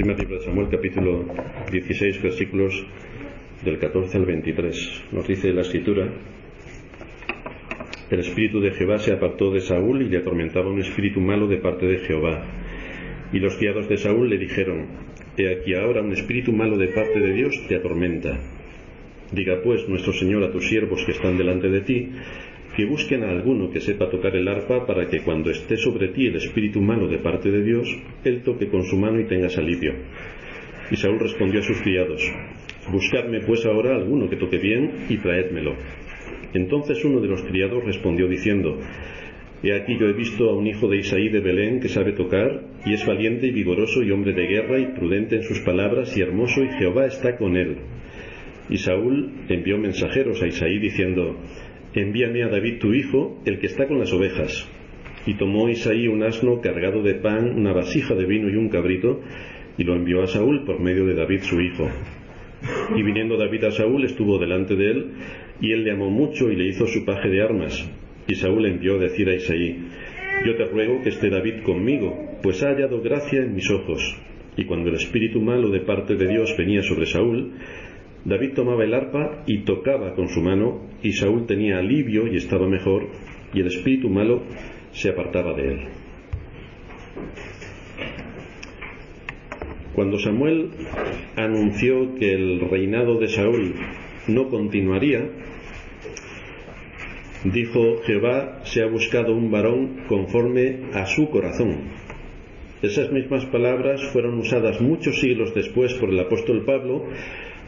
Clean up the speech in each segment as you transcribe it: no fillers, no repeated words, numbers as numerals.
Primer libro de Samuel, capítulo 16, versículos del 14 al 23. Nos dice la Escritura: el espíritu de Jehová se apartó de Saúl y le atormentaba un espíritu malo de parte de Jehová. Y los criados de Saúl le dijeron: he aquí ahora un espíritu malo de parte de Dios te atormenta. Diga pues nuestro Señor a tus siervos que están delante de ti, que busquen a alguno que sepa tocar el arpa, para que cuando esté sobre ti el espíritu malo de parte de Dios, él toque con su mano y tengas alivio. Y Saúl respondió a sus criados: buscadme pues ahora alguno que toque bien y traédmelo. Entonces uno de los criados respondió diciendo: he aquí yo he visto a un hijo de Isaí de Belén que sabe tocar, y es valiente y vigoroso y hombre de guerra y prudente en sus palabras y hermoso, y Jehová está con él. Y Saúl envió mensajeros a Isaí diciendo: envíame a David tu hijo, el que está con las ovejas. Y tomó Isaí un asno cargado de pan, una vasija de vino y un cabrito, y lo envió a Saúl por medio de David su hijo. Y viniendo David a Saúl, estuvo delante de él, y él le amó mucho y le hizo su paje de armas. Y Saúl envió a decir a Isaí: yo te ruego que esté David conmigo, pues ha hallado gracia en mis ojos. Y cuando el espíritu malo de parte de Dios venía sobre Saúl, David tomaba el arpa y tocaba con su mano, y Saúl tenía alivio y estaba mejor, y el espíritu malo se apartaba de él. Cuando Samuel anunció que el reinado de Saúl no continuaría, dijo: Jehová se ha buscado un varón conforme a su corazón. Esas mismas palabras fueron usadas muchos siglos después por el apóstol Pablo,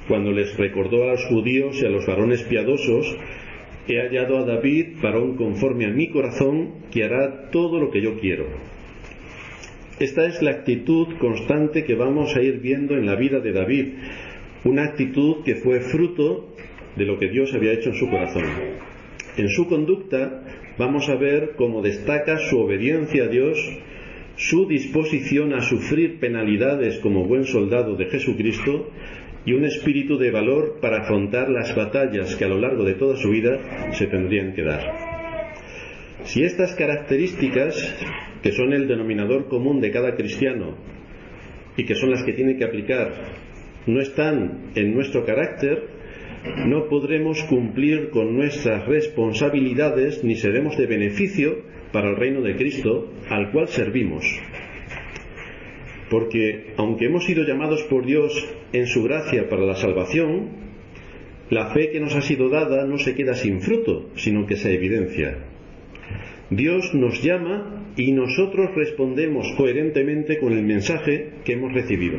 cuando les recordó a los judíos y a los varones piadosos: he hallado a David, varón conforme a mi corazón, que hará todo lo que yo quiero. Esta es la actitud constante que vamos a ir viendo en la vida de David, una actitud que fue fruto de lo que Dios había hecho en su corazón. En su conducta vamos a ver cómo destaca su obediencia a Dios, su disposición a sufrir penalidades como buen soldado de Jesucristo, y un espíritu de valor para afrontar las batallas que a lo largo de toda su vida se tendrían que dar. Si estas características, que son el denominador común de cada cristiano y que son las que tiene que aplicar, no están en nuestro carácter, no podremos cumplir con nuestras responsabilidades ni seremos de beneficio para el reino de Cristo al cual servimos. Porque aunque hemos sido llamados por Dios en su gracia para la salvación, la fe que nos ha sido dada no se queda sin fruto, sino que se evidencia. Dios nos llama y nosotros respondemos coherentemente con el mensaje que hemos recibido.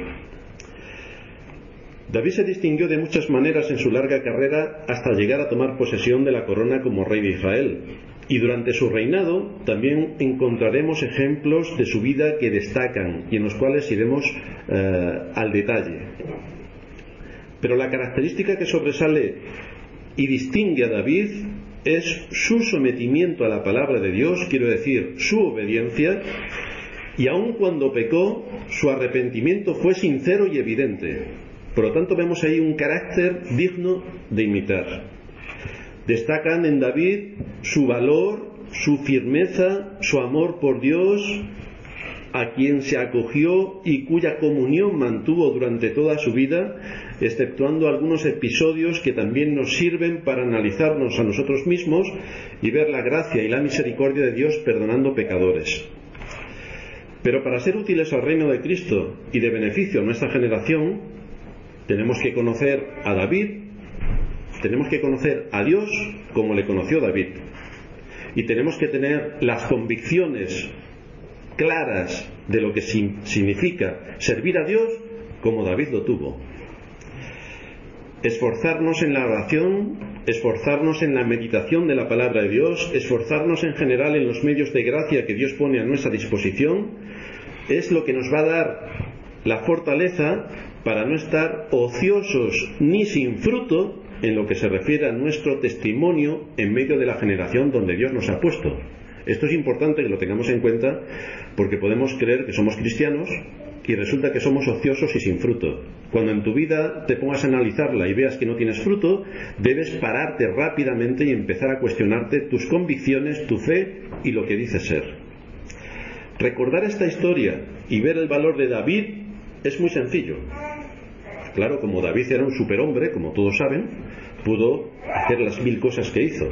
David se distinguió de muchas maneras en su larga carrera hasta llegar a tomar posesión de la corona como rey de Israel. Y durante su reinado también encontraremos ejemplos de su vida que destacan y en los cuales iremos al detalle. Pero la característica que sobresale y distingue a David es su sometimiento a la palabra de Dios, quiero decir, su obediencia, y aun cuando pecó, su arrepentimiento fue sincero y evidente. Por lo tanto, vemos ahí un carácter digno de imitar. Destacan en David su valor, su firmeza, su amor por Dios, a quien se acogió y cuya comunión mantuvo durante toda su vida, exceptuando algunos episodios que también nos sirven para analizarnos a nosotros mismos y ver la gracia y la misericordia de Dios perdonando pecadores. Pero para ser útiles al reino de Cristo y de beneficio a nuestra generación, tenemos que conocer a David, tenemos que conocer a Dios como le conoció David, y tenemos que tener las convicciones claras de lo que significa servir a Dios como David lo tuvo. Esforzarnos en la oración, esforzarnos en la meditación de la palabra de Dios, esforzarnos en general en los medios de gracia que Dios pone a nuestra disposición, es lo que nos va a dar la fortaleza para no estar ociosos ni sin fruto en lo que se refiere a nuestro testimonio en medio de la generación donde Dios nos ha puesto. Esto es importante que lo tengamos en cuenta, porque podemos creer que somos cristianos y resulta que somos ociosos y sin fruto. Cuando en tu vida te pongas a analizarla y veas que no tienes fruto, debes pararte rápidamente y empezar a cuestionarte tus convicciones, tu fe y lo que dices ser. Recordar esta historia y ver el valor de David es muy sencillo. Claro, como David era un superhombre, como todos saben, pudo hacer las 1000 cosas que hizo.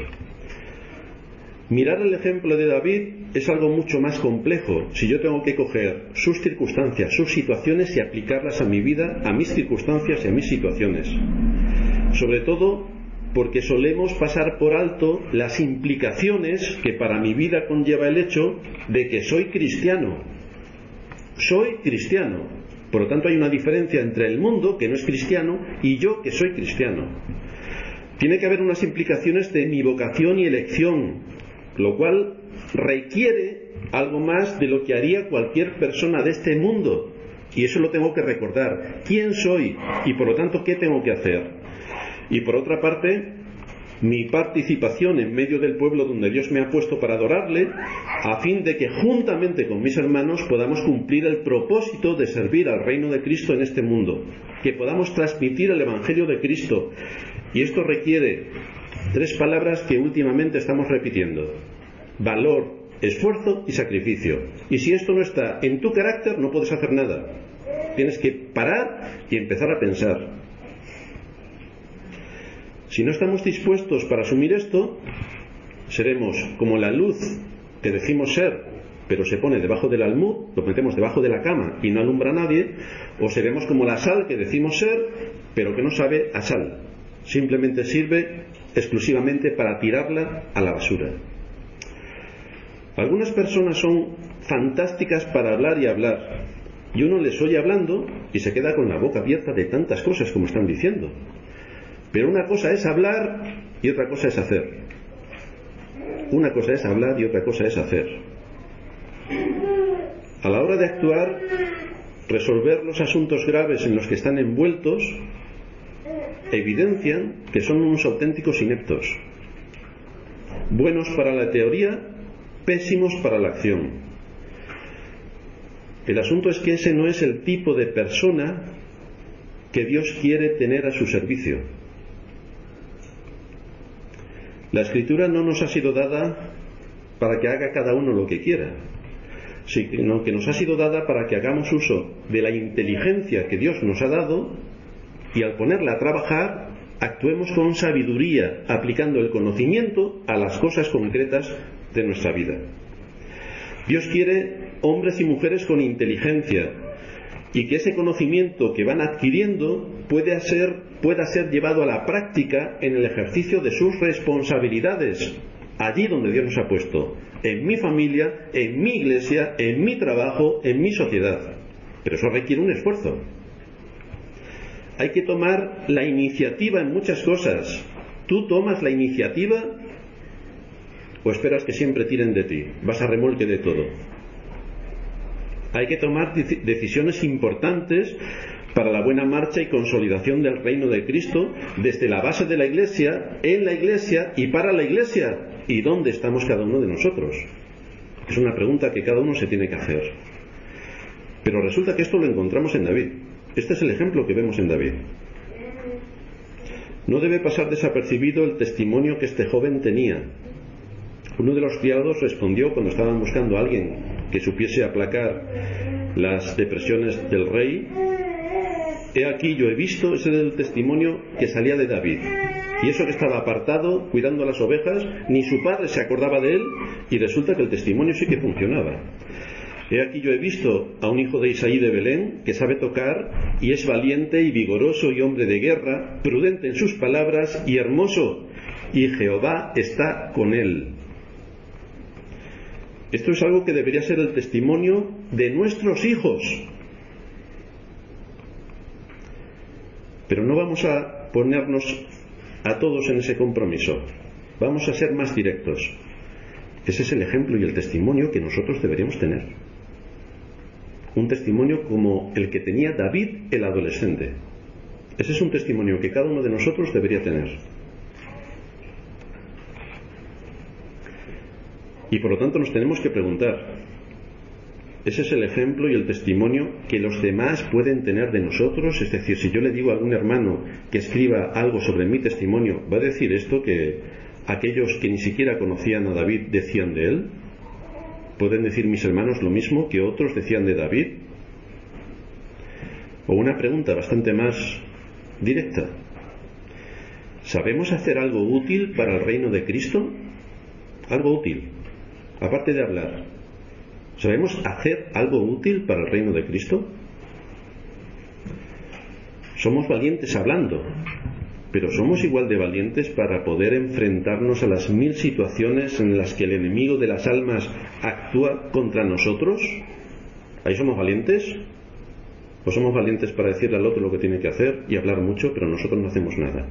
Mirar el ejemplo de David es algo mucho más complejo. Si yo tengo que coger sus circunstancias, sus situaciones y aplicarlas a mi vida, a mis circunstancias y a mis situaciones. Sobre todo porque solemos pasar por alto las implicaciones que para mi vida conlleva el hecho de que soy cristiano. Soy cristiano. Por lo tanto, hay una diferencia entre el mundo, que no es cristiano, y yo, que soy cristiano. Tiene que haber unas implicaciones de mi vocación y elección, lo cual requiere algo más de lo que haría cualquier persona de este mundo. Y eso lo tengo que recordar. ¿Quién soy? Y por lo tanto, ¿qué tengo que hacer? Y por otra parte, mi participación en medio del pueblo donde Dios me ha puesto para adorarle, a fin de que juntamente con mis hermanos podamos cumplir el propósito de servir al reino de Cristo en este mundo, que podamos transmitir el Evangelio de Cristo. Y esto requiere 3 palabras que últimamente estamos repitiendo: valor, esfuerzo y sacrificio. Y si esto no está en tu carácter, no puedes hacer nada. Tienes que parar y empezar a pensar. Si no estamos dispuestos para asumir esto, seremos como la luz que decimos ser, pero se pone debajo del almud, lo metemos debajo de la cama y no alumbra a nadie, o seremos como la sal que decimos ser, pero que no sabe a sal. Simplemente sirve exclusivamente para tirarla a la basura. Algunas personas son fantásticas para hablar y hablar, y uno les oye hablando y se queda con la boca abierta de tantas cosas como están diciendo. Pero una cosa es hablar y otra cosa es hacer. Una cosa es hablar y otra cosa es hacer. A la hora de actuar, resolver los asuntos graves en los que están envueltos, evidencian que son unos auténticos ineptos. Buenos para la teoría, pésimos para la acción. El asunto es que ese no es el tipo de persona que Dios quiere tener a su servicio. La Escritura no nos ha sido dada para que haga cada uno lo que quiera, sino que nos ha sido dada para que hagamos uso de la inteligencia que Dios nos ha dado y al ponerla a trabajar, actuemos con sabiduría, aplicando el conocimiento a las cosas concretas de nuestra vida. Dios quiere hombres y mujeres con inteligencia, y que ese conocimiento que van adquiriendo pueda ser llevado a la práctica en el ejercicio de sus responsabilidades, allí donde Dios nos ha puesto, en mi familia, en mi iglesia, en mi trabajo, en mi sociedad. Pero eso requiere un esfuerzo. Hay que tomar la iniciativa en muchas cosas. ¿Tú tomas la iniciativa o esperas que siempre tiren de ti? Vas a remolque de todo. Hay que tomar decisiones importantes para la buena marcha y consolidación del reino de Cristo desde la base de la Iglesia, en la Iglesia y para la Iglesia. ¿Y dónde estamos cada uno de nosotros? Es una pregunta que cada uno se tiene que hacer. Pero resulta que esto lo encontramos en David. Este es el ejemplo que vemos en David. No debe pasar desapercibido el testimonio que este joven tenía. Uno de los criados respondió cuando estaban buscando a alguien que supiese aplacar las depresiones del rey: he aquí yo he visto, ese era el testimonio que salía de David, y eso que estaba apartado cuidando las ovejas, ni su padre se acordaba de él, y resulta que el testimonio sí que funcionaba. He aquí yo he visto a un hijo de Isaí de Belén que sabe tocar y es valiente y vigoroso y hombre de guerra, prudente en sus palabras y hermoso, y Jehová está con él. Esto es algo que debería ser el testimonio de nuestros hijos. Pero no vamos a ponernos a todos en ese compromiso. Vamos a ser más directos. Ese es el ejemplo y el testimonio que nosotros deberíamos tener. Un testimonio como el que tenía David el adolescente. Ese es un testimonio que cada uno de nosotros debería tener. Y por lo tanto nos tenemos que preguntar, ¿ese es el ejemplo y el testimonio que los demás pueden tener de nosotros? Es decir, si yo le digo a algún hermano que escriba algo sobre mi testimonio, ¿va a decir esto que aquellos que ni siquiera conocían a David decían de él? ¿Pueden decir mis hermanos lo mismo que otros decían de David? O una pregunta bastante más directa: ¿sabemos hacer algo útil para el reino de Cristo? Algo útil, aparte de hablar. ¿Sabemos hacer algo útil para el reino de Cristo? Somos valientes hablando, pero ¿somos igual de valientes para poder enfrentarnos a las 1000 situaciones en las que el enemigo de las almas actúa contra nosotros? ¿Ahí somos valientes? ¿O somos valientes para decirle al otro lo que tiene que hacer y hablar mucho, pero nosotros no hacemos nada?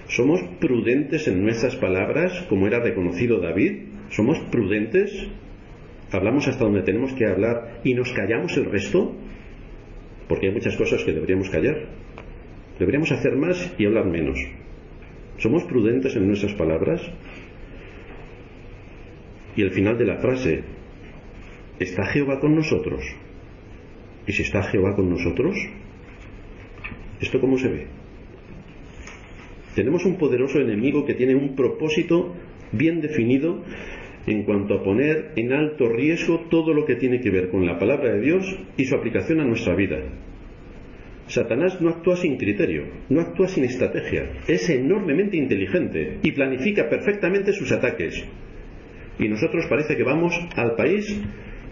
¿Somos prudentes en nuestras palabras, como era reconocido David? ¿Somos prudentes? ¿Hablamos hasta donde tenemos que hablar y nos callamos el resto? Porque hay muchas cosas que deberíamos callar. Deberíamos hacer más y hablar menos. ¿Somos prudentes en nuestras palabras? Y el final de la frase: ¿está Jehová con nosotros? ¿Y si está Jehová con nosotros? ¿Esto cómo se ve? Tenemos un poderoso enemigo que tiene un propósito bien definido en cuanto a poner en alto riesgo todo lo que tiene que ver con la palabra de Dios y su aplicación a nuestra vida. Satanás no actúa sin criterio, no actúa sin estrategia, es enormemente inteligente y planifica perfectamente sus ataques. Y nosotros parece que vamos al país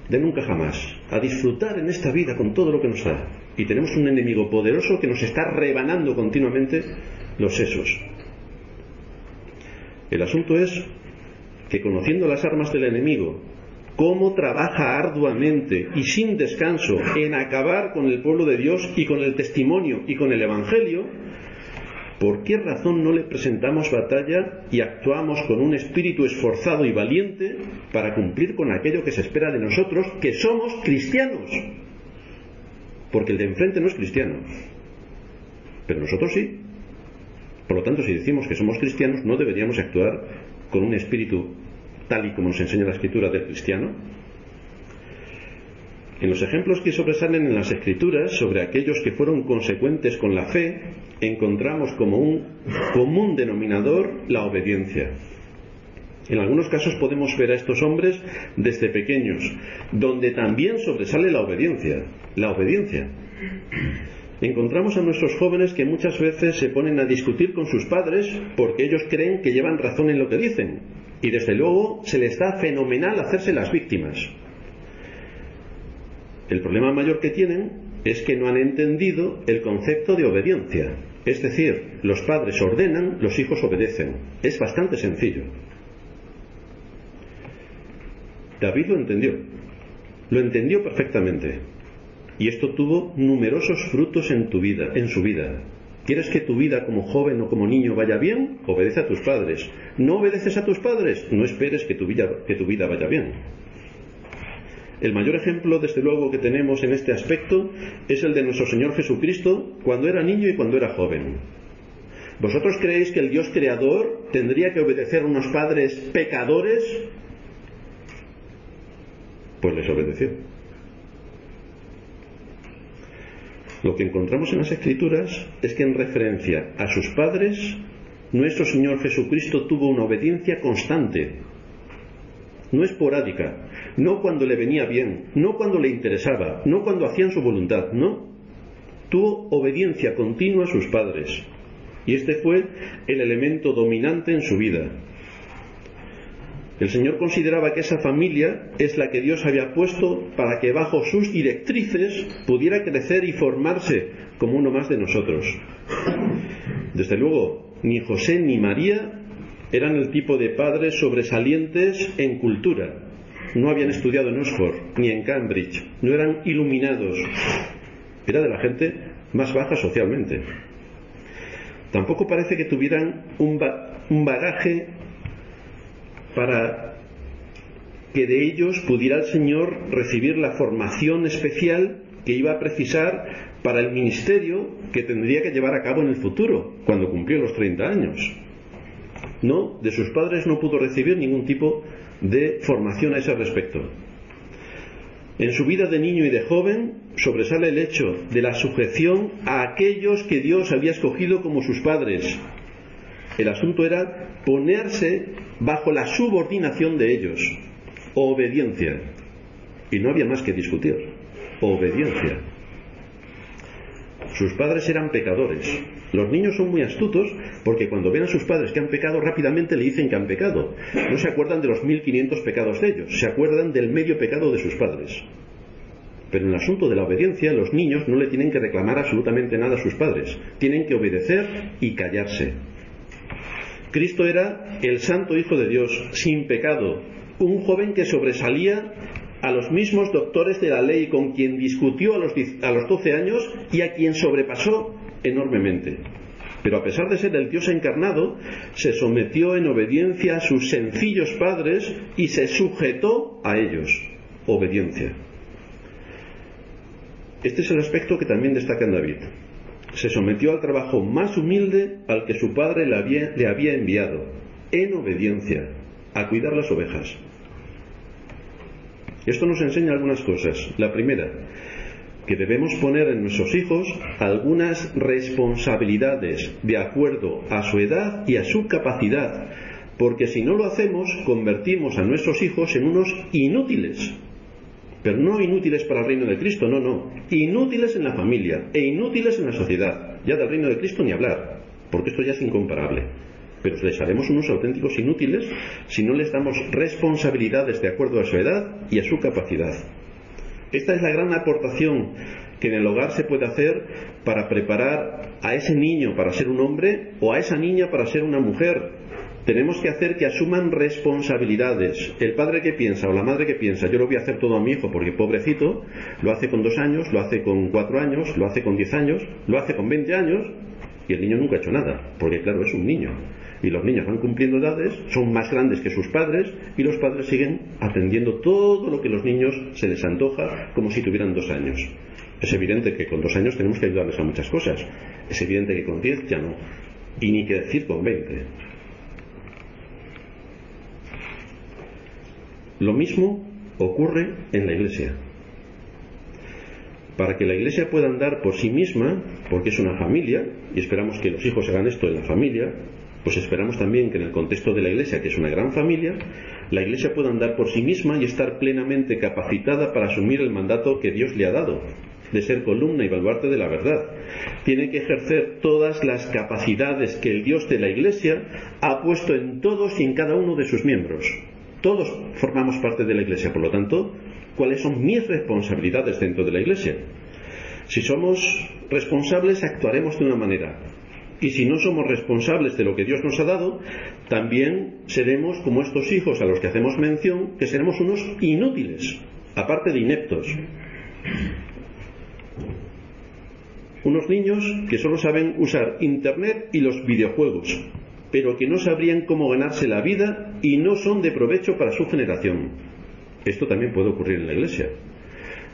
de nunca jamás, a disfrutar en esta vida con todo lo que nos da. Y tenemos un enemigo poderoso que nos está rebanando continuamente los sesos. El asunto es que, conociendo las armas del enemigo, cómo trabaja arduamente y sin descanso en acabar con el pueblo de Dios y con el testimonio y con el Evangelio, ¿por qué razón no le presentamos batalla y actuamos con un espíritu esforzado y valiente para cumplir con aquello que se espera de nosotros, que somos cristianos? Porque el de enfrente no es cristiano, pero nosotros sí. Por lo tanto, si decimos que somos cristianos, no deberíamos actuar con un espíritu tal y como nos enseña la Escritura del cristiano. En los ejemplos que sobresalen en las Escrituras sobre aquellos que fueron consecuentes con la fe, encontramos como un común denominador la obediencia. En algunos casos podemos ver a estos hombres desde pequeños, donde también sobresale la obediencia. La obediencia. Encontramos a nuestros jóvenes que muchas veces se ponen a discutir con sus padres porque ellos creen que llevan razón en lo que dicen, y desde luego se les da fenomenal hacerse las víctimas. El problema mayor que tienen es que no han entendido el concepto de obediencia. Es decir, los padres ordenan, los hijos obedecen. Es bastante sencillo. David lo entendió perfectamente. Y esto tuvo numerosos frutos en su vida. ¿Quieres que tu vida como joven o como niño vaya bien? Obedece a tus padres. ¿No obedeces a tus padres? No esperes que tu vida vaya bien. El mayor ejemplo, desde luego, que tenemos en este aspecto es el de nuestro Señor Jesucristo cuando era niño y cuando era joven. ¿Vosotros creéis que el Dios creador tendría que obedecer a unos padres pecadores? Pues les obedeció. Lo que encontramos en las Escrituras es que en referencia a sus padres, nuestro Señor Jesucristo tuvo una obediencia constante, no esporádica, no cuando le venía bien, no cuando le interesaba, no cuando hacían su voluntad, no. Tuvo obediencia continua a sus padres, y este fue el elemento dominante en su vida. El Señor consideraba que esa familia es la que Dios había puesto para que bajo sus directrices pudiera crecer y formarse como uno más de nosotros. Desde luego, ni José ni María eran el tipo de padres sobresalientes en cultura. No habían estudiado en Oxford ni en Cambridge, no eran iluminados. Era de la gente más baja socialmente. Tampoco parece que tuvieran un bagaje para que de ellos pudiera el Señor recibir la formación especial que iba a precisar para el ministerio que tendría que llevar a cabo en el futuro, cuando cumplió los 30 años. No, de sus padres no pudo recibir ningún tipo de formación a ese respecto. En su vida de niño y de joven sobresale el hecho de la sujeción a aquellos que Dios había escogido como sus padres. El asunto era ponerse bajo la subordinación de ellos. Obediencia. Y no había más que discutir. Obediencia. Sus padres eran pecadores. Los niños son muy astutos porque cuando ven a sus padres que han pecado, rápidamente le dicen que han pecado. No se acuerdan de los 1500 pecados de ellos, se acuerdan del medio pecado de sus padres. Pero en el asunto de la obediencia, los niños no le tienen que reclamar absolutamente nada a sus padres. Tienen que obedecer y callarse. Cristo era el Santo Hijo de Dios, sin pecado, un joven que sobresalía a los mismos doctores de la ley, con quien discutió a los 12 años y a quien sobrepasó enormemente. Pero a pesar de ser el Dios encarnado, se sometió en obediencia a sus sencillos padres y se sujetó a ellos. Obediencia. Este es el aspecto que también destaca en David. Se sometió al trabajo más humilde al que su padre le había enviado, en obediencia, a cuidar las ovejas. Esto nos enseña algunas cosas. La primera, que debemos poner en nuestros hijos algunas responsabilidades de acuerdo a su edad y a su capacidad, porque si no lo hacemos, convertimos a nuestros hijos en unos inútiles. Pero no inútiles para el reino de Cristo, no. Inútiles en la familia e inútiles en la sociedad. Ya del reino de Cristo ni hablar, porque esto ya es incomparable. Pero les haremos unos auténticos inútiles si no les damos responsabilidades de acuerdo a su edad y a su capacidad. Esta es la gran aportación que en el hogar se puede hacer para preparar a ese niño para ser un hombre o a esa niña para ser una mujer. Tenemos que hacer que asuman responsabilidades. El padre que piensa o la madre que piensa, yo lo voy a hacer todo a mi hijo porque pobrecito, lo hace con 2 años, lo hace con 4 años, lo hace con 10 años, lo hace con 20 años y el niño nunca ha hecho nada, porque claro, es un niño. Y los niños van cumpliendo edades, son más grandes que sus padres y los padres siguen atendiendo todo lo que los niños se les antoja como si tuvieran 2 años. Es evidente que con 2 años tenemos que ayudarles a muchas cosas. Es evidente que con 10 ya no. Y ni que decir con 20. Lo mismo ocurre en la Iglesia. Para que la Iglesia pueda andar por sí misma, porque es una familia, y esperamos que los hijos hagan esto en la familia, pues esperamos también que en el contexto de la Iglesia, que es una gran familia, la Iglesia pueda andar por sí misma y estar plenamente capacitada para asumir el mandato que Dios le ha dado, de ser columna y baluarte de la verdad. Tiene que ejercer todas las capacidades que el Dios de la Iglesia ha puesto en todos y en cada uno de sus miembros. Todos formamos parte de la Iglesia, por lo tanto, ¿cuáles son mis responsabilidades dentro de la Iglesia? Si somos responsables, actuaremos de una manera. Y si no somos responsables de lo que Dios nos ha dado, también seremos como estos hijos a los que hacemos mención, que seremos unos inútiles, aparte de ineptos. Unos niños que solo saben usar Internet y los videojuegos, pero que no sabrían cómo ganarse la vida y no son de provecho para su generación. Esto también puede ocurrir en la Iglesia.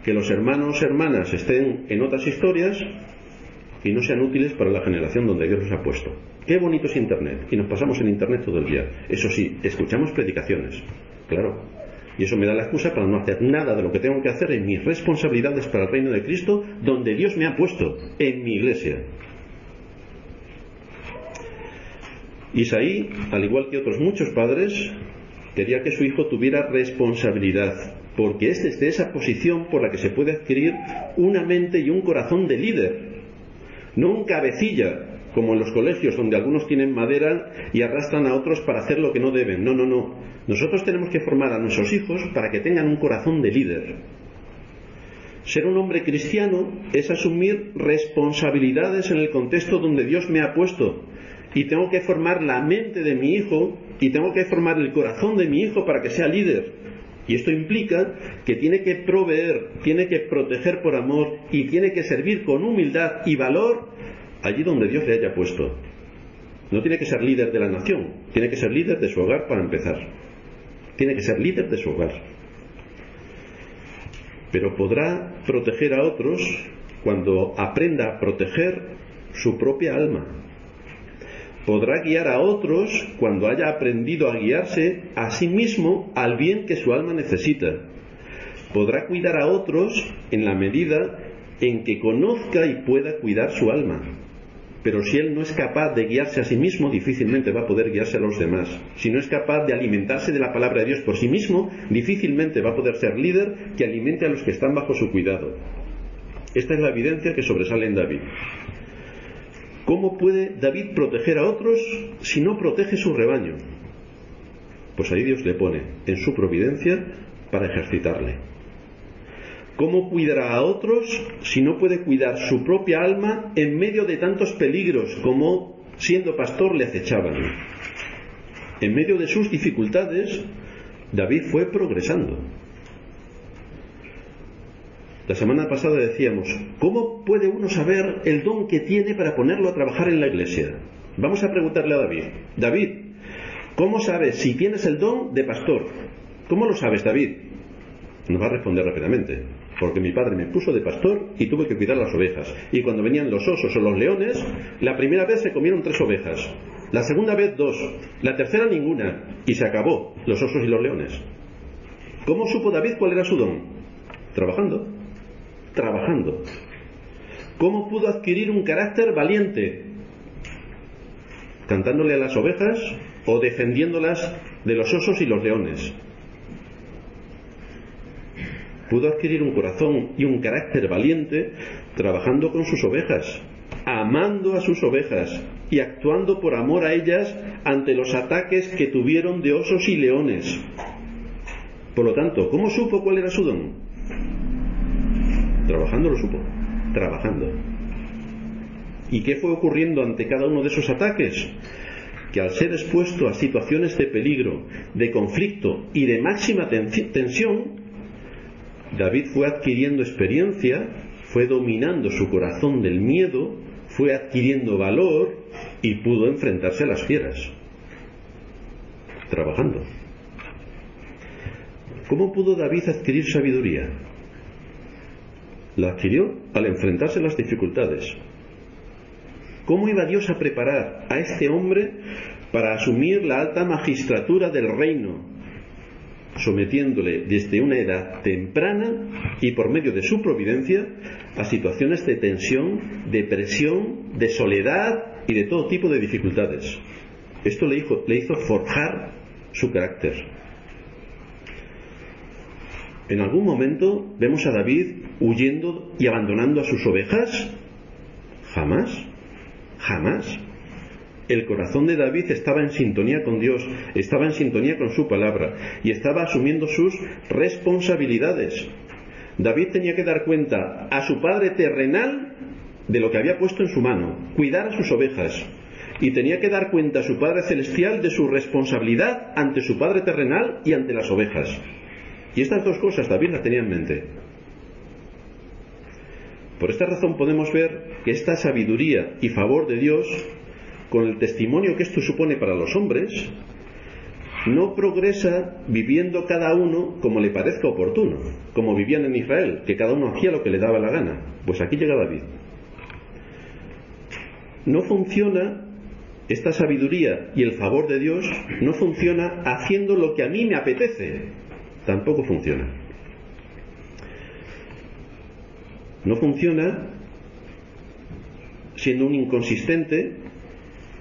Que los hermanos, hermanas estén en otras historias y no sean útiles para la generación donde Dios los ha puesto. Qué bonito es Internet, y nos pasamos en Internet todo el día. Eso sí, escuchamos predicaciones, claro, y eso me da la excusa para no hacer nada de lo que tengo que hacer en mis responsabilidades para el reino de Cristo, donde Dios me ha puesto, en mi Iglesia. Isaí, al igual que otros muchos padres, quería que su hijo tuviera responsabilidad, porque es desde esa posición por la que se puede adquirir una mente y un corazón de líder. No un cabecilla, como en los colegios donde algunos tienen madera y arrastran a otros para hacer lo que no deben. No. Nosotros tenemos que formar a nuestros hijos para que tengan un corazón de líder. Ser un hombre cristiano es asumir responsabilidades en el contexto donde Dios me ha puesto. Y tengo que formar la mente de mi hijo y tengo que formar el corazón de mi hijo para que sea líder. Y esto implica que tiene que proveer, tiene que proteger por amor y tiene que servir con humildad y valor allí donde Dios le haya puesto. No tiene que ser líder de la nación, tiene que ser líder de su hogar para empezar. Tiene que ser líder de su hogar. Pero podrá proteger a otros cuando aprenda a proteger su propia alma. Podrá guiar a otros cuando haya aprendido a guiarse a sí mismo al bien que su alma necesita. Podrá cuidar a otros en la medida en que conozca y pueda cuidar su alma. Pero si él no es capaz de guiarse a sí mismo, difícilmente va a poder guiarse a los demás. Si no es capaz de alimentarse de la palabra de Dios por sí mismo, difícilmente va a poder ser líder que alimente a los que están bajo su cuidado. Esta es la evidencia que sobresale en David. ¿Cómo puede David proteger a otros si no protege su rebaño? Pues ahí Dios le pone en su providencia para ejercitarle. ¿Cómo cuidará a otros si no puede cuidar su propia alma en medio de tantos peligros como siendo pastor le acechaban? En medio de sus dificultades, David fue progresando. La semana pasada decíamos, ¿cómo puede uno saber el don que tiene para ponerlo a trabajar en la iglesia? Vamos a preguntarle a David. David, ¿cómo sabes si tienes el don de pastor? ¿Cómo lo sabes, David? Nos va a responder rápidamente. Porque mi padre me puso de pastor y tuve que cuidar las ovejas. Y cuando venían los osos o los leones, la primera vez se comieron 3 ovejas. La segunda vez 2. La tercera ninguna. Y se acabó los osos y los leones. ¿Cómo supo David cuál era su don? Trabajando. ¿Cómo pudo adquirir un carácter valiente? Cantándole a las ovejas o defendiéndolas de los osos y los leones. Pudo adquirir un corazón y un carácter valiente trabajando con sus ovejas, amando a sus ovejas y actuando por amor a ellas ante los ataques que tuvieron de osos y leones. Por lo tanto, ¿cómo supo cuál era su don? Trabajando lo supo, trabajando. ¿Y qué fue ocurriendo ante cada uno de esos ataques? Que al ser expuesto a situaciones de peligro, de conflicto y de máxima tensión, David fue adquiriendo experiencia, fue dominando su corazón del miedo, fue adquiriendo valor y pudo enfrentarse a las fieras. Trabajando. ¿Cómo pudo David adquirir sabiduría? La adquirió al enfrentarse a las dificultades. ¿Cómo iba Dios a preparar a este hombre para asumir la alta magistratura del reino, sometiéndole desde una edad temprana y por medio de su providencia a situaciones de tensión, de presión, de soledad y de todo tipo de dificultades? Esto le hizo forjar su carácter. En algún momento vemos a David huyendo y abandonando a sus ovejas. Jamás, jamás. El corazón de David estaba en sintonía con Dios, estaba en sintonía con su palabra y estaba asumiendo sus responsabilidades. David tenía que dar cuenta a su padre terrenal de lo que había puesto en su mano, cuidar a sus ovejas, y tenía que dar cuenta a su padre celestial de su responsabilidad ante su padre terrenal y ante las ovejas. Y estas dos cosas David las tenía en mente. Por esta razón podemos ver que esta sabiduría y favor de Dios, con el testimonio que esto supone para los hombres, no progresa viviendo cada uno como le parezca oportuno, como vivían en Israel, que cada uno hacía lo que le daba la gana. Pues aquí llega David. No funciona esta sabiduría y el favor de Dios, no funciona haciendo lo que a mí me apetece. Tampoco funciona. No funciona siendo un inconsistente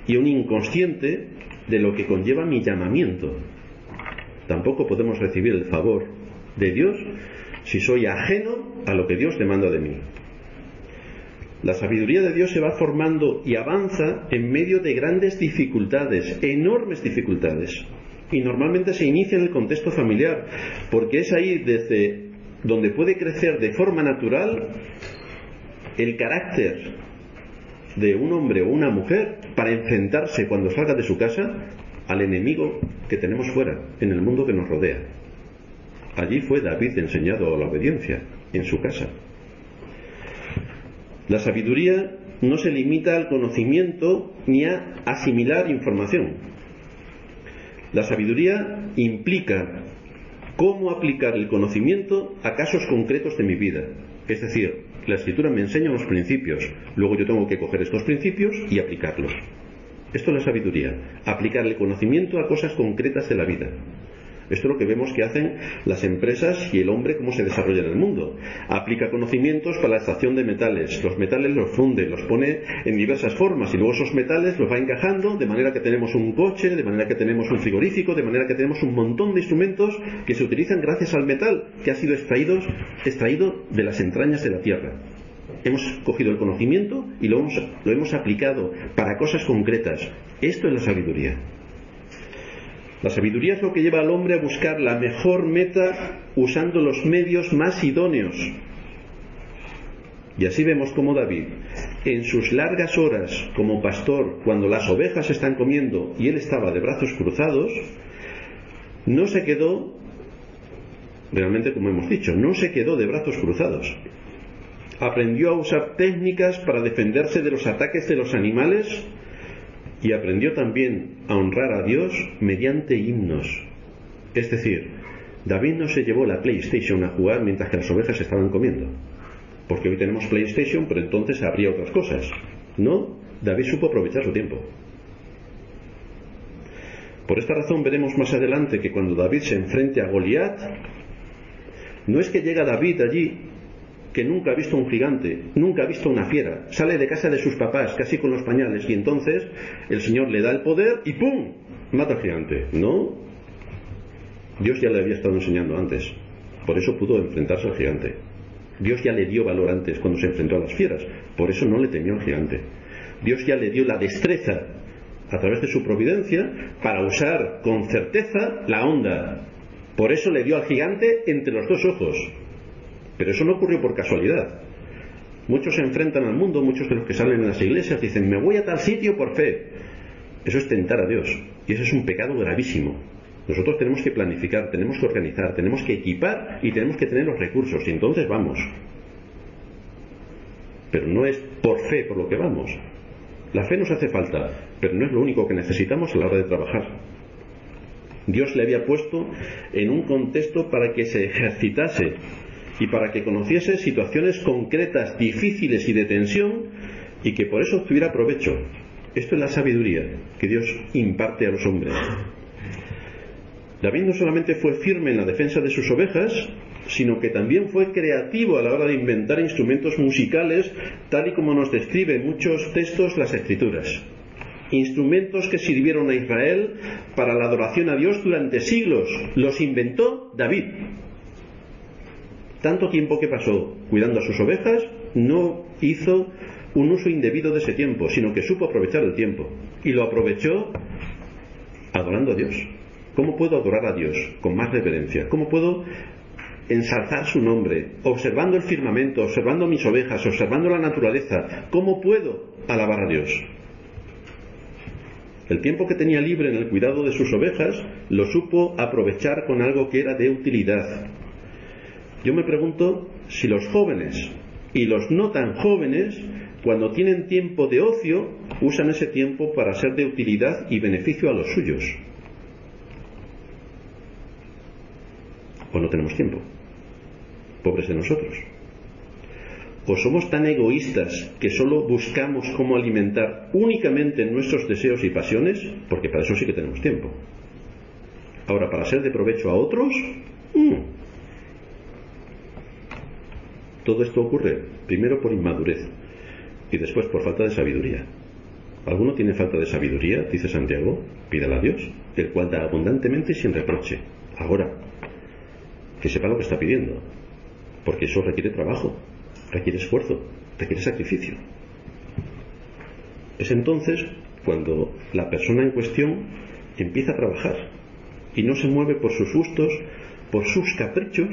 y un inconsciente de lo que conlleva mi llamamiento. Tampoco podemos recibir el favor de Dios si soy ajeno a lo que Dios demanda de mí. La sabiduría de Dios se va formando y avanza en medio de grandes dificultades, enormes dificultades. Y normalmente se inicia en el contexto familiar, porque es ahí desde donde puede crecer de forma natural el carácter de un hombre o una mujer para enfrentarse cuando salga de su casa al enemigo que tenemos fuera, en el mundo que nos rodea. Allí fue David enseñado a la obediencia, en su casa. La sabiduría no se limita al conocimiento ni a asimilar información. La sabiduría implica cómo aplicar el conocimiento a casos concretos de mi vida. Es decir, la Escritura me enseña los principios, luego yo tengo que coger estos principios y aplicarlos. Esto es la sabiduría, aplicar el conocimiento a cosas concretas de la vida. Esto es lo que vemos que hacen las empresas y el hombre, cómo se desarrolla en el mundo. Aplica conocimientos para la extracción de metales. Los metales los funde, los pone en diversas formas y luego esos metales los va encajando de manera que tenemos un coche, de manera que tenemos un frigorífico, de manera que tenemos un montón de instrumentos que se utilizan gracias al metal que ha sido extraído de las entrañas de la tierra. Hemos cogido el conocimiento y lo hemos aplicado para cosas concretas. Esto es la sabiduría. La sabiduría es lo que lleva al hombre a buscar la mejor meta usando los medios más idóneos. Y así vemos cómo David, en sus largas horas como pastor, cuando las ovejas están comiendo y él estaba de brazos cruzados, no se quedó, realmente como hemos dicho, no se quedó de brazos cruzados. Aprendió a usar técnicas para defenderse de los ataques de los animales y aprendió también a honrar a Dios mediante himnos. Es decir, David no se llevó la PlayStation a jugar mientras que las ovejas estaban comiendo, porque hoy tenemos PlayStation, pero entonces habría otras cosas. No, David supo aprovechar su tiempo. Por esta razón veremos más adelante que cuando David se enfrente a Goliat, no es que llega David allí que nunca ha visto un gigante, nunca ha visto una fiera, sale de casa de sus papás casi con los pañales y entonces el Señor le da el poder y ¡pum!, mata al gigante. No, Dios ya le había estado enseñando antes, por eso pudo enfrentarse al gigante. Dios ya le dio valor antes cuando se enfrentó a las fieras, por eso no le temió al gigante. Dios ya le dio la destreza a través de su providencia para usar con certeza la honda, por eso le dio al gigante entre los dos ojos. Pero eso no ocurrió por casualidad. Muchos se enfrentan al mundo, muchos de los que salen en las iglesias dicen, me voy a tal sitio por fe. Eso es tentar a Dios, y eso es un pecado gravísimo. Nosotros tenemos que planificar, tenemos que organizar, tenemos que equipar y tenemos que tener los recursos, y entonces vamos. Pero no es por fe por lo que vamos. La fe nos hace falta, pero no es lo único que necesitamos a la hora de trabajar. Dios le había puesto en un contexto para que se ejercitase y para que conociese situaciones concretas, difíciles y de tensión, y que por eso obtuviera provecho. Esto es la sabiduría que Dios imparte a los hombres. David no solamente fue firme en la defensa de sus ovejas, sino que también fue creativo a la hora de inventar instrumentos musicales, tal y como nos describe en muchos textos las Escrituras. Instrumentos que sirvieron a Israel para la adoración a Dios durante siglos. Los inventó David. Tanto tiempo que pasó cuidando a sus ovejas, no hizo un uso indebido de ese tiempo, sino que supo aprovechar el tiempo. Y lo aprovechó adorando a Dios. ¿Cómo puedo adorar a Dios con más reverencia? ¿Cómo puedo ensalzar su nombre? Observando el firmamento, observando mis ovejas, observando la naturaleza. ¿Cómo puedo alabar a Dios? El tiempo que tenía libre en el cuidado de sus ovejas, lo supo aprovechar con algo que era de utilidad. Yo me pregunto si los jóvenes y los no tan jóvenes, cuando tienen tiempo de ocio, usan ese tiempo para ser de utilidad y beneficio a los suyos. ¿O no tenemos tiempo? Pobres de nosotros. ¿O somos tan egoístas que solo buscamos cómo alimentar únicamente nuestros deseos y pasiones? Porque para eso sí que tenemos tiempo. Ahora, para ser de provecho a otros, todo esto ocurre primero por inmadurez y después por falta de sabiduría. ¿Alguno tiene falta de sabiduría? Dice Santiago, pídala a Dios, el cual da abundantemente y sin reproche. Ahora, que sepa lo que está pidiendo, porque eso requiere trabajo, requiere esfuerzo, requiere sacrificio. Es entonces cuando la persona en cuestión empieza a trabajar y no se mueve por sus gustos, por sus caprichos,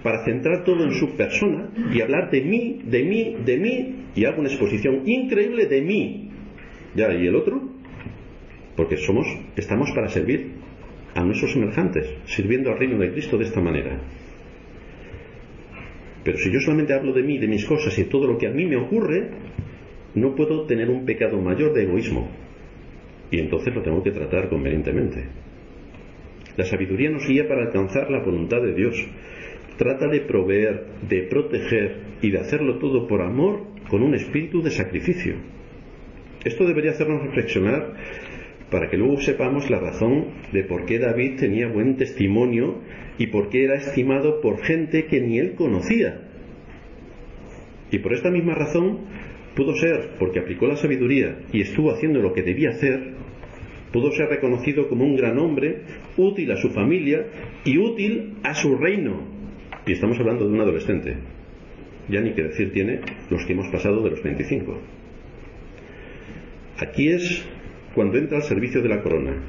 para centrar todo en su persona y hablar de mí, de mí, de mí, y hago una exposición increíble de mí. Ya, ¿y el otro? Porque estamos para servir a nuestros semejantes, sirviendo al reino de Cristo de esta manera. Pero si yo solamente hablo de mí, de mis cosas y de todo lo que a mí me ocurre, no puedo tener un pecado mayor de egoísmo, y entonces lo tengo que tratar convenientemente. La sabiduría nos guía para alcanzar la voluntad de Dios. Trata de proveer, de proteger y de hacerlo todo por amor, con un espíritu de sacrificio. Esto debería hacernos reflexionar para que luego sepamos la razón de por qué David tenía buen testimonio y por qué era estimado por gente que ni él conocía. Y por esta misma razón pudo ser, porque aplicó la sabiduría y estuvo haciendo lo que debía hacer, pudo ser reconocido como un gran hombre, útil a su familia y útil a su reino. Y estamos hablando de un adolescente. Ya ni que decir tiene los que hemos pasado de los 25. Aquí es cuando entra al servicio de la corona.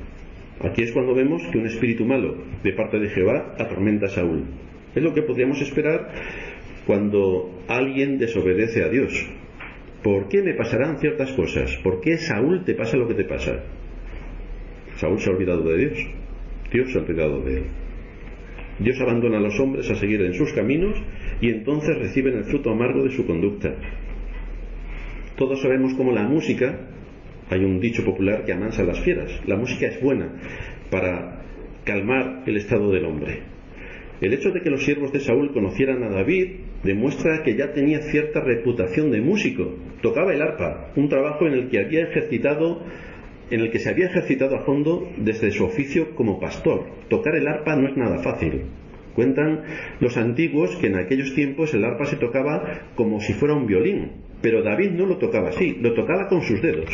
Aquí es cuando vemos que un espíritu malo de parte de Jehová atormenta a Saúl. Es lo que podríamos esperar cuando alguien desobedece a Dios. ¿Por qué me pasarán ciertas cosas? ¿Por qué, Saúl, te pasa lo que te pasa? Saúl se ha olvidado de Dios. Dios se ha olvidado de él. Dios abandona a los hombres a seguir en sus caminos y entonces reciben el fruto amargo de su conducta. Todos sabemos cómo la música, hay un dicho popular que amansa a las fieras. La música es buena para calmar el estado del hombre. El hecho de que los siervos de Saúl conocieran a David demuestra que ya tenía cierta reputación de músico. Tocaba el arpa, un trabajo en el que se había ejercitado a fondo desde su oficio como pastor. Tocar el arpa no es nada fácil. Cuentan los antiguos que en aquellos tiempos el arpa se tocaba como si fuera un violín, pero David no lo tocaba así, lo tocaba con sus dedos,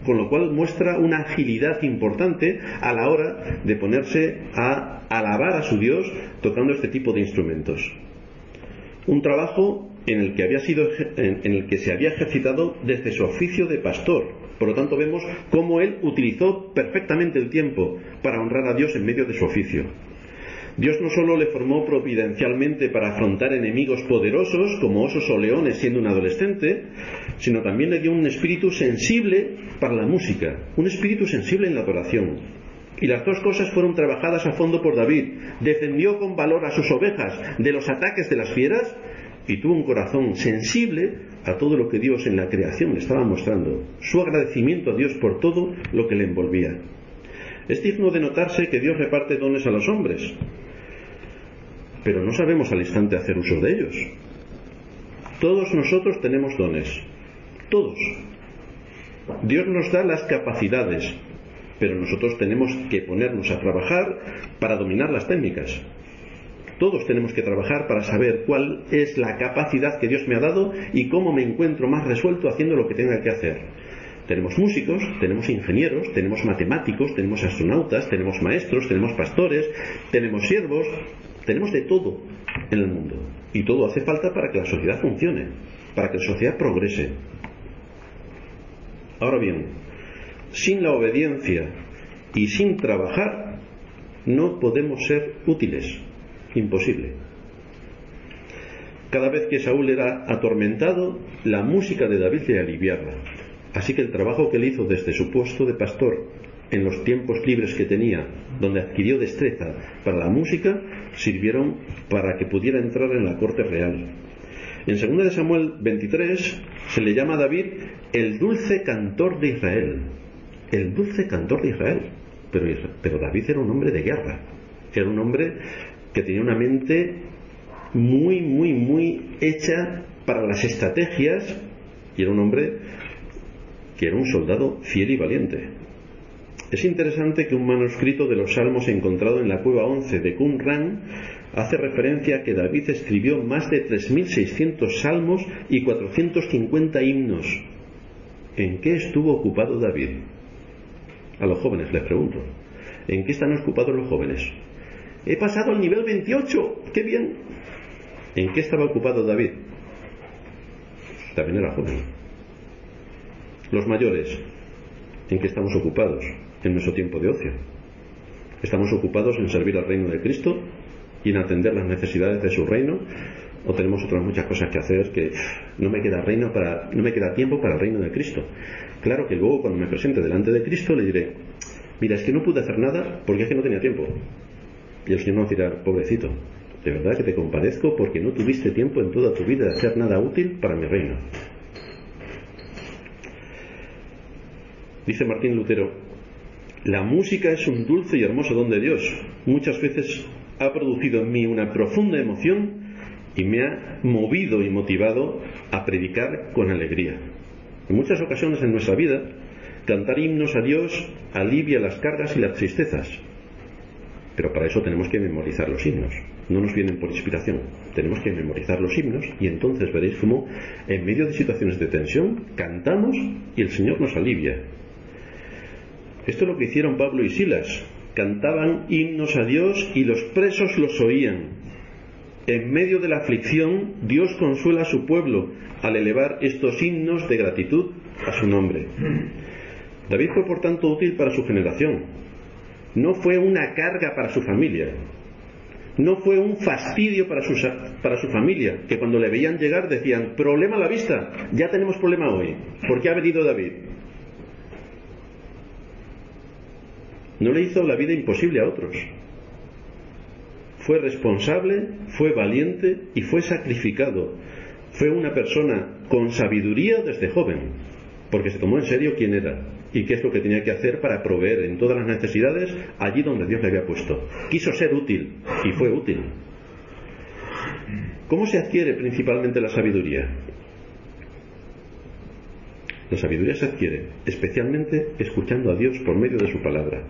con lo cual muestra una agilidad importante a la hora de ponerse a alabar a su Dios tocando este tipo de instrumentos. Un trabajo en el que se había ejercitado desde su oficio de pastor. Por lo tanto, vemos cómo él utilizó perfectamente el tiempo para honrar a Dios en medio de su oficio. Dios no solo le formó providencialmente para afrontar enemigos poderosos como osos o leones siendo un adolescente, sino también le dio un espíritu sensible para la música, un espíritu sensible en la adoración. Y las dos cosas fueron trabajadas a fondo por David. Defendió con valor a sus ovejas de los ataques de las fieras y tuvo un corazón sensible a todo lo que Dios en la creación le estaba mostrando, su agradecimiento a Dios por todo lo que le envolvía. Es digno de notarse que Dios reparte dones a los hombres, pero no sabemos al instante hacer uso de ellos. Todos nosotros tenemos dones, todos. Dios nos da las capacidades, pero nosotros tenemos que ponernos a trabajar para dominar las técnicas. Todos tenemos que trabajar para saber cuál es la capacidad que Dios me ha dado y cómo me encuentro más resuelto haciendo lo que tenga que hacer. Tenemos músicos, tenemos ingenieros, tenemos matemáticos, tenemos astronautas, tenemos maestros, tenemos pastores, tenemos siervos, tenemos de todo en el mundo. Y todo hace falta para que la sociedad funcione, para que la sociedad progrese. Ahora bien, sin la obediencia y sin trabajar no podemos ser útiles. Imposible. Cada vez que Saúl era atormentado, la música de David le aliviaba. Así que el trabajo que él hizo desde su puesto de pastor, en los tiempos libres que tenía, donde adquirió destreza para la música, sirvieron para que pudiera entrar en la corte real. En 2 de Samuel 23 se le llama a David el dulce cantor de Israel. El dulce cantor de Israel. Pero David era un hombre de guerra. Era un hombre que tenía una mente muy hecha para las estrategias, y era un hombre que era un soldado fiel y valiente. Es interesante que un manuscrito de los Salmos encontrado en la cueva 11 de Qumran hace referencia a que David escribió más de 3.600 salmos y 450 himnos. ¿En qué estuvo ocupado David? A los jóvenes les pregunto, ¿en qué están ocupados los jóvenes? He pasado al nivel 28, ¡qué bien! ¿En qué estaba ocupado David? También era joven. Los mayores, ¿en qué estamos ocupados? En nuestro tiempo de ocio. ¿Estamos ocupados en servir al reino de Cristo y en atender las necesidades de su reino? ¿O tenemos otras muchas cosas que hacer que no me queda tiempo para el reino de Cristo? Claro que luego cuando me presente delante de Cristo le diré, mira, es que no pude hacer nada porque es que no tenía tiempo. Y el Señor nos dirá, pobrecito, de verdad que te compadezco porque no tuviste tiempo en toda tu vida de hacer nada útil para mi reino. Dice Martín Lutero, la música es un dulce y hermoso don de Dios. Muchas veces ha producido en mí una profunda emoción y me ha movido y motivado a predicar con alegría. En muchas ocasiones en nuestra vida, cantar himnos a Dios alivia las cargas y las tristezas. Pero para eso tenemos que memorizar los himnos. No nos vienen por inspiración. Tenemos que memorizar los himnos y entonces veréis cómo en medio de situaciones de tensión cantamos y el Señor nos alivia. Esto es lo que hicieron Pablo y Silas. Cantaban himnos a Dios y los presos los oían. En medio de la aflicción, Dios consuela a su pueblo al elevar estos himnos de gratitud a su nombre. David fue por tanto útil para su generación. No fue una carga para su familia. No fue un fastidio para su familia, que cuando le veían llegar decían: problema a la vista, ya tenemos problema hoy. ¿Por qué ha venido David? No le hizo la vida imposible a otros. Fue responsable, fue valiente y fue sacrificado. Fue una persona con sabiduría desde joven, porque se tomó en serio quién era y qué es lo que tenía que hacer para proveer en todas las necesidades allí donde Dios le había puesto. Quiso ser útil y fue útil. ¿Cómo se adquiere principalmente la sabiduría? La sabiduría se adquiere especialmente escuchando a Dios por medio de su palabra.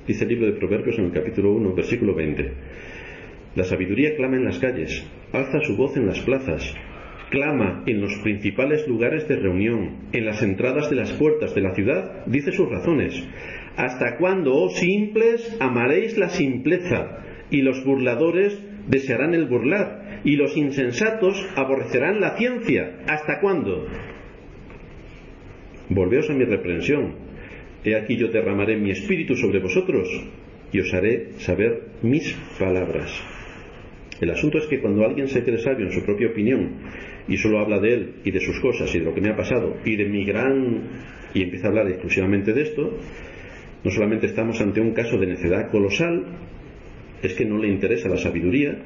Dice el libro de Proverbios en el capítulo 1, versículo 20. La sabiduría clama en las calles, alza su voz en las plazas, clama en los principales lugares de reunión, en las entradas de las puertas de la ciudad, dice sus razones. ¿Hasta cuándo, oh simples, amaréis la simpleza? Y los burladores desearán el burlar, y los insensatos aborrecerán la ciencia. ¿Hasta cuándo? Volveos a mi reprensión. He aquí yo derramaré mi espíritu sobre vosotros, y os haré saber mis palabras. El asunto es que cuando alguien se cree sabio en su propia opinión y solo habla de él y de sus cosas y de lo que me ha pasado y de mi y empieza a hablar exclusivamente de esto, no solamente estamos ante un caso de necedad colosal, es que no le interesa la sabiduría,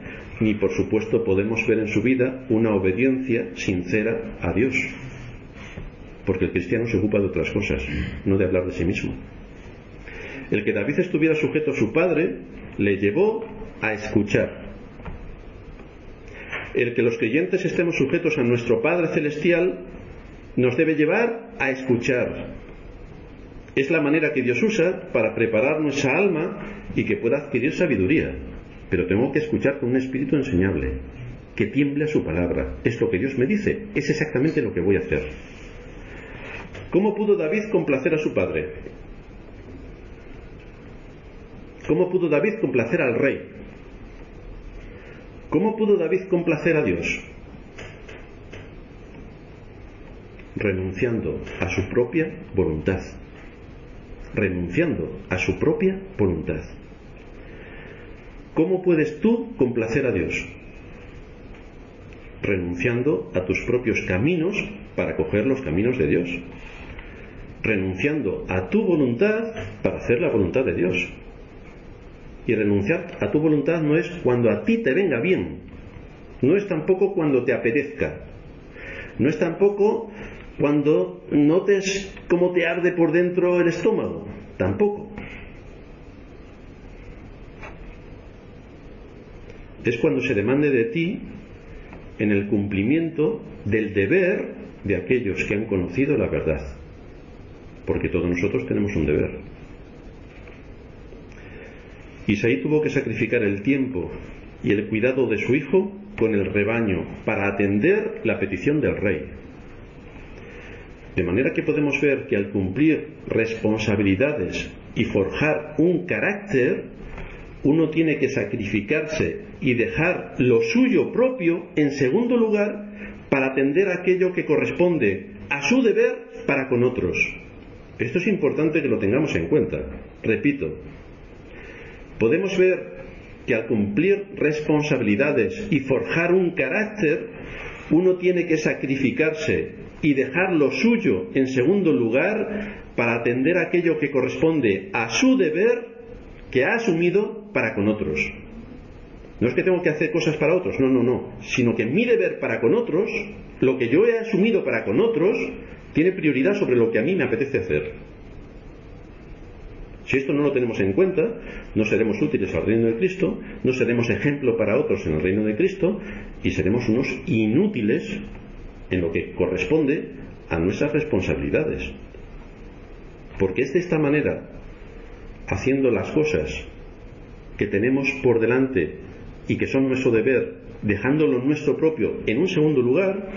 ni por supuesto podemos ver en su vida una obediencia sincera a Dios, porque el cristiano se ocupa de otras cosas, no de hablar de sí mismo. El que David estuviera sujeto a su padre le llevó a escuchar. El que los creyentes estemos sujetos a nuestro Padre Celestial nos debe llevar a escuchar. Es la manera que Dios usa para preparar nuestra alma y que pueda adquirir sabiduría. Pero tengo que escuchar con un espíritu enseñable, que tiemble a su palabra. Es lo que Dios me dice, es exactamente lo que voy a hacer. ¿Cómo pudo David complacer a su padre? ¿Cómo pudo David complacer al rey? ¿Cómo pudo David complacer a Dios? Renunciando a su propia voluntad. Renunciando a su propia voluntad. ¿Cómo puedes tú complacer a Dios? Renunciando a tus propios caminos para coger los caminos de Dios. Renunciando a tu voluntad para hacer la voluntad de Dios. Y renunciar a tu voluntad no es cuando a ti te venga bien, no es tampoco cuando te apetezca, no es tampoco cuando notes cómo te arde por dentro el estómago, tampoco. Es cuando se demande de ti en el cumplimiento del deber de aquellos que han conocido la verdad, porque todos nosotros tenemos un deber. Isaí tuvo que sacrificar el tiempo y el cuidado de su hijo con el rebaño para atender la petición del rey. De manera que podemos ver que al cumplir responsabilidades y forjar un carácter, uno tiene que sacrificarse y dejar lo suyo propio en segundo lugar para atender aquello que corresponde a su deber para con otros. Esto es importante que lo tengamos en cuenta. Repito, podemos ver que al cumplir responsabilidades y forjar un carácter, uno tiene que sacrificarse y dejar lo suyo en segundo lugar para atender aquello que corresponde a su deber que ha asumido para con otros. No es que tengo que hacer cosas para otros, no, sino que mi deber para con otros, lo que yo he asumido para con otros, tiene prioridad sobre lo que a mí me apetece hacer. Si esto no lo tenemos en cuenta, no seremos útiles al reino de Cristo, no seremos ejemplo para otros en el reino de Cristo y seremos unos inútiles en lo que corresponde a nuestras responsabilidades. Porque es de esta manera, haciendo las cosas que tenemos por delante y que son nuestro deber, dejándolo nuestro propio en un segundo lugar,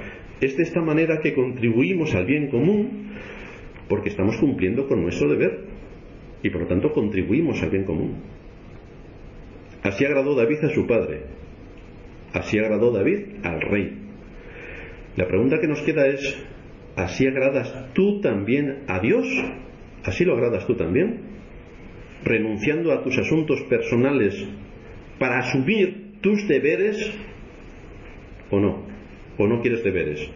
es de esta manera que contribuimos al bien común, porque estamos cumpliendo con nuestro deber y por lo tanto contribuimos al bien común. Así agradó David a su padre, Así agradó David al rey. La pregunta que nos queda es, ¿así agradas tú también a Dios? ¿Así lo agradas tú también? ¿Renunciando a tus asuntos personales para asumir tus deberes? ¿O no? ¿O no quieres deberes?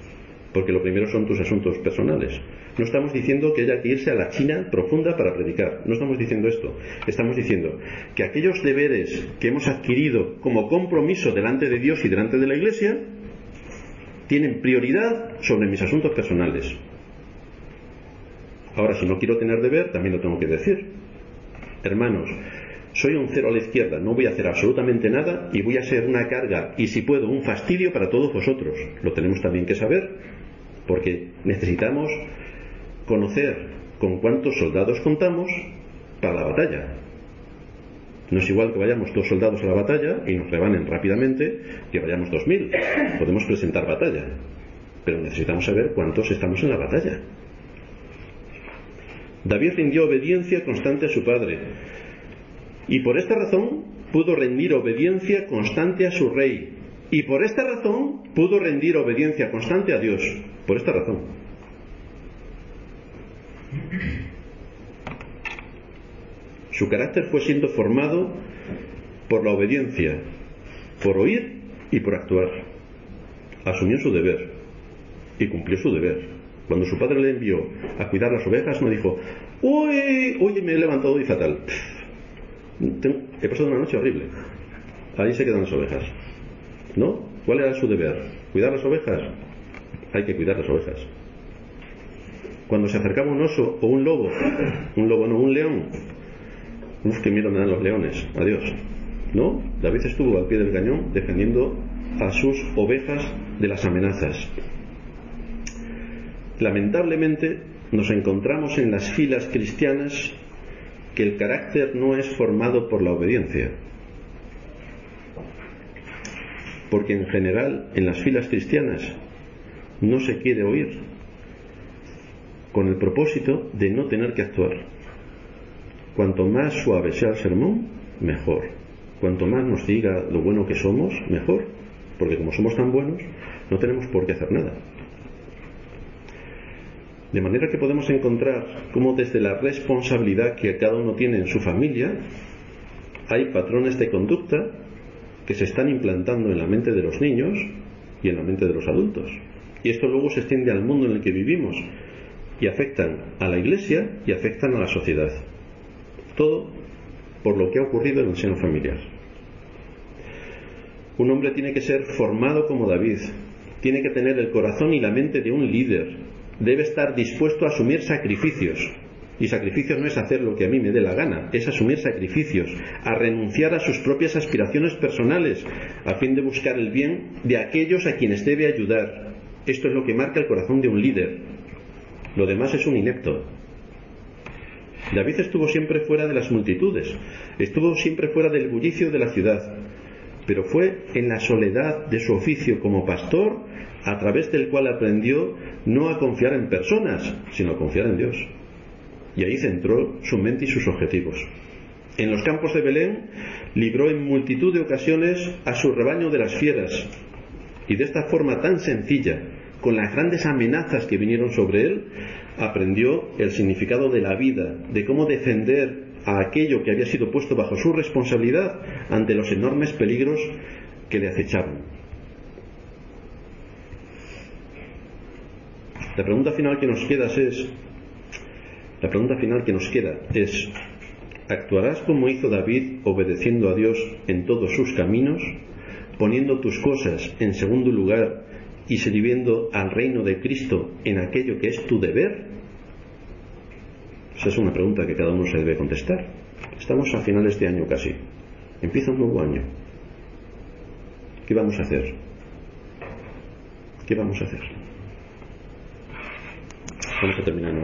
Porque lo primero son tus asuntos personales. No estamos diciendo que haya que irse a la China profunda para predicar. No estamos diciendo esto. Estamos diciendo que aquellos deberes que hemos adquirido como compromiso delante de Dios y delante de la Iglesia tienen prioridad sobre mis asuntos personales. Ahora, si no quiero tener deber, también lo tengo que decir. Hermanos, soy un cero a la izquierda, no voy a hacer absolutamente nada y voy a ser una carga y, si puedo, un fastidio para todos vosotros. Lo tenemos también que saber, porque necesitamos conocer con cuántos soldados contamos para la batalla. No es igual que vayamos 2 soldados a la batalla y nos rebanen rápidamente que vayamos 2000. Podemos presentar batalla, pero necesitamos saber cuántos estamos en la batalla. David rindió obediencia constante a su padre, y por esta razón pudo rendir obediencia constante a su rey, y por esta razón pudo rendir obediencia constante a Dios. Por esta razón. Su carácter fue siendo formado por la obediencia, por oír y por actuar. Asumió su deber y cumplió su deber. Cuando su padre le envió a cuidar las ovejas, no dijo: oye, me he levantado hoy fatal, he pasado una noche horrible, ahí se quedan las ovejas. ¿No? ¿Cuál era su deber? ¿Cuidar las ovejas? Hay que cuidar las ovejas. Cuando se acercaba un oso o un lobo no, un león, qué miedo me dan los leones, adiós. ¿No? David estuvo al pie del cañón defendiendo a sus ovejas de las amenazas. Lamentablemente nos encontramos en las filas cristianas que el carácter no es formado por la obediencia, porque en general en las filas cristianas no se quiere oír, con el propósito de no tener que actuar. Cuanto más suave sea el sermón, mejor. Cuanto más nos diga lo bueno que somos, mejor, porque como somos tan buenos, no tenemos por qué hacer nada. De manera que podemos encontrar cómo desde la responsabilidad que cada uno tiene en su familia, hay patrones de conducta que se están implantando en la mente de los niños y en la mente de los adultos. Y esto luego se extiende al mundo en el que vivimos y afectan a la Iglesia y afectan a la sociedad. Todo por lo que ha ocurrido en el seno familiar. Un hombre tiene que ser formado como David, tiene que tener el corazón y la mente de un líder, debe estar dispuesto a asumir sacrificios. Y sacrificios no es hacer lo que a mí me dé la gana, es asumir sacrificios, a renunciar a sus propias aspiraciones personales, a fin de buscar el bien de aquellos a quienes debe ayudar. Esto es lo que marca el corazón de un líder. Lo demás es un inepto. David estuvo siempre fuera de las multitudes, estuvo siempre fuera del bullicio de la ciudad, pero fue en la soledad de su oficio como pastor a través del cual aprendió no a confiar en personas, sino a confiar en Dios. Y ahí centró su mente y sus objetivos. En los campos de Belén libró en multitud de ocasiones a su rebaño de las fieras, y de esta forma tan sencilla, con las grandes amenazas que vinieron sobre él, aprendió el significado de la vida, de cómo defender a aquello que había sido puesto bajo su responsabilidad ante los enormes peligros que le acechaban. La pregunta final que nos queda es: ¿actuarás como hizo David, obedeciendo a Dios en todos sus caminos, poniendo tus cosas en segundo lugar y sirviendo al reino de Cristo en aquello que es tu deber? Esa es una pregunta que cada uno se debe contestar. Estamos a finales de año casi. Empieza un nuevo año. ¿Qué vamos a hacer? ¿Qué vamos a hacer? Vamos a terminar el